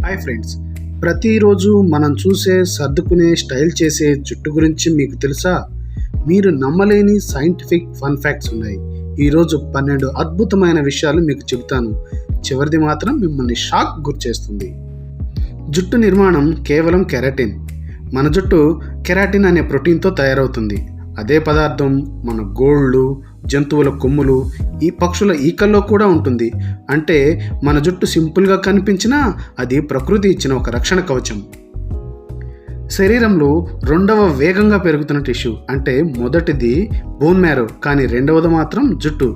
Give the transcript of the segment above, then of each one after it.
Hi friends, ప్రతిరోజు మనం చూసే సర్దుకునే స్టైల్ చేసే జుట్టు గురించి మీకు తెలుసా? మీరు నమ్మలేని సైంటిఫిక్ ఫన్ ఫ్యాక్ట్స్ ఉన్నాయి. ఈరోజు 12 అద్భుతమైన విషయాలు మీకు చెబుతాను. చివరిది మాత్రం మిమ్మల్ని షాక్ గురిచేస్తుంది. జుట్టు నిర్మాణం కేవలం కెరాటిన్. మన జుట్టు కెరాటిన్ అనే ప్రోటీన్తో తయారవుతుంది. అదే పదార్థం మన గోళ్ళు, జంతువుల కొమ్ములు, ఈ పక్షుల ఈకల్లో కూడా ఉంటుంది. అంటే మన జుట్టు సింపుల్గా కనిపించినా అది ప్రకృతి ఇచ్చిన ఒక రక్షణ కవచం. శరీరంలో రెండవ వేగంగా పెరుగుతున్న టిష్యూ అంటే మొదటిది బోన్ మ్యారో, కానీ రెండవది మాత్రం జుట్టు.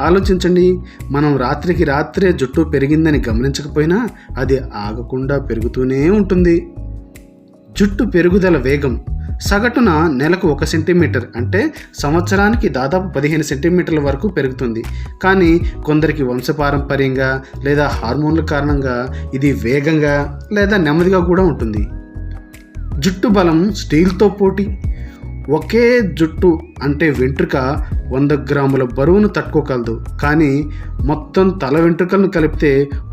ఆలోచించండి, మనం రాత్రికి రాత్రే జుట్టు పెరిగిందని గమనించకపోయినా అది ఆగకుండా పెరుగుతూనే ఉంటుంది. జుట్టు పెరుగుదల వేగం సగటున నెలకు 1 సెంటీమీటర్ అంటే సంవత్సరానికి దాదాపు 15 సెంటీమీటర్ల వరకు పెరుగుతుంది. కానీ కొందరికి వంశపారంపర్యంగా లేదా హార్మోన్ల కారణంగా ఇది వేగంగా లేదా నెమ్మదిగా కూడా ఉంటుంది. జుట్టు బలం స్టీల్తో పోటీ. ఒకే జుట్టు అంటే వెంట్రుక 100 గ్రాముల బరువును తట్టుకోగలదు. కానీ మొత్తం తల వెంట్రుకలను కలిపితే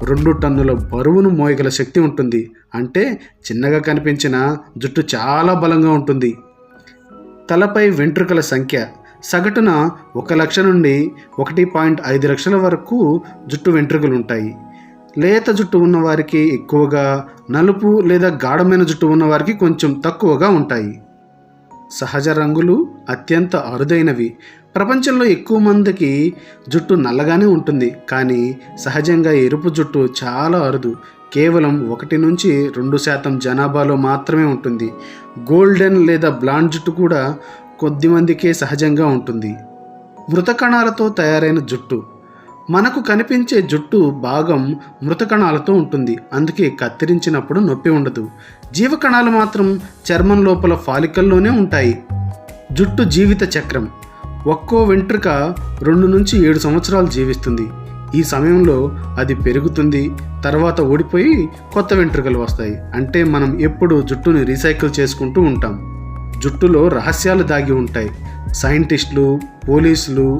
2 టన్నుల బరువును మోయగల శక్తి ఉంటుంది. అంటే చిన్నగా కనిపించిన జుట్టు చాలా బలంగా ఉంటుంది. తలపై వెంట్రుకల సంఖ్య సగటున 1 లక్ష నుండి 1.5 లక్షల వరకు జుట్టు వెంట్రుకలు ఉంటాయి. లేత జుట్టు ఉన్నవారికి ఎక్కువగా, నలుపు లేదా గాఢమైన జుట్టు ఉన్నవారికి కొంచెం తక్కువగా ఉంటాయి. సహజ రంగులు అత్యంత అరుదైనవి. ప్రపంచంలో ఎక్కువ మందికి జుట్టు నల్లగానే ఉంటుంది, కానీ సహజంగా ఎరుపు జుట్టు చాలా అరుదు. కేవలం 1 నుంచి 2% జనాభాలో మాత్రమే ఉంటుంది. గోల్డెన్ లేదా బ్లాండ్ జుట్టు కూడా కొద్దిమందికే సహజంగా ఉంటుంది. మృత కణాలతో తయారైన జుట్టు. మనకు కనిపించే జుట్టు భాగం మృత కణాలతో ఉంటుంది, అందుకే కత్తిరించినప్పుడు నొప్పి ఉండదు. జీవకణాలు మాత్రం చర్మం లోపల ఫాలికల్లోనే ఉంటాయి. జుట్టు జీవిత చక్రం. ఒక్కో వెంట్రుక 2 నుంచి 7 సంవత్సరాలు జీవిస్తుంది. ఈ సమయంలో అది పెరుగుతుంది, తర్వాత ఊడిపోయి కొత్త వెంట్రుకలు వస్తాయి. అంటే మనం ఎప్పుడు జుట్టుని రీసైకిల్ చేసుకుంటూ ఉంటాం. జుట్టులో రహస్యాలు దాగి ఉంటాయి. సైంటిస్టులు, పోలీసులు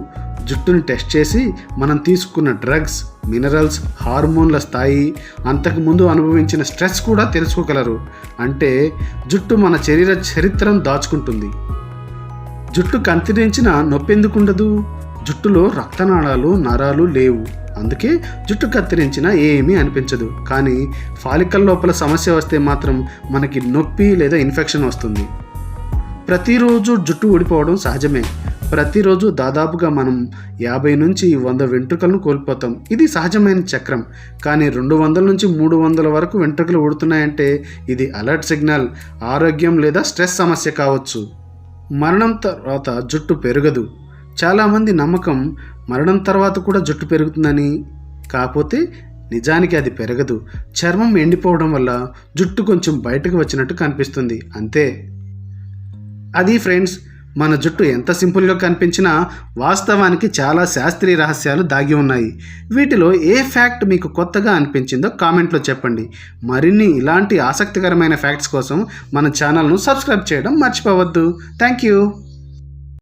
జుట్టుని టెస్ట్ చేసి మనం తీసుకున్న డ్రగ్స్, మినరల్స్, హార్మోన్ల స్థాయి, అంతకుముందు అనుభవించిన స్ట్రెస్ కూడా తెలుసుకోగలరు. అంటే జుట్టు మన శరీర చరిత్రను దాచుకుంటుంది. జుట్టు కత్తిరించిన నొప్పి ఎందుకు ఉండదు? జుట్టులో రక్తనాళాలు, నరాలు లేవు, అందుకే జుట్టు కత్తిరించిన ఏమీ అనిపించదు. కానీ ఫాలికల్ లోపల సమస్య వస్తే మాత్రం మనకి నొప్పి లేదా ఇన్ఫెక్షన్ వస్తుంది. ప్రతిరోజు జుట్టు ఊడిపోవడం సహజమే. ప్రతిరోజు దాదాపుగా మనం 50 నుంచి 100 వెంట్రుకలను కోల్పోతాం. ఇది సహజమైన చక్రం. కానీ 200 నుంచి 300 వరకు వెంట్రుకలు ఊడుతున్నాయంటే ఇది అలర్ట్ సిగ్నల్, ఆరోగ్యం లేదా స్ట్రెస్ సమస్య కావచ్చు. మరణం తర్వాత జుట్టు పెరగదు. చాలామంది నమ్మకం మరణం తర్వాత కూడా జుట్టు పెరుగుతుందని. కాకపోతే నిజానికి అది పెరగదు. చర్మం ఎండిపోవడం వల్ల జుట్టు కొంచెం బయటకు వచ్చినట్టు కనిపిస్తుంది, అంతే. అది ఫ్రెండ్స్, మన జుట్టు ఎంత సింపుల్గా కనిపించినా వాస్తవానికి చాలా శాస్త్రీయ రహస్యాలు దాగి ఉన్నాయి. వీటిలో ఏ ఫ్యాక్ట్ మీకు కొత్తగా అనిపించిందో కామెంట్లో చెప్పండి. మరిన్ని ఇలాంటి ఆసక్తికరమైన ఫ్యాక్ట్స్ కోసం మన ఛానల్ను సబ్స్క్రైబ్ చేయడం మర్చిపోవద్దు. Thank you.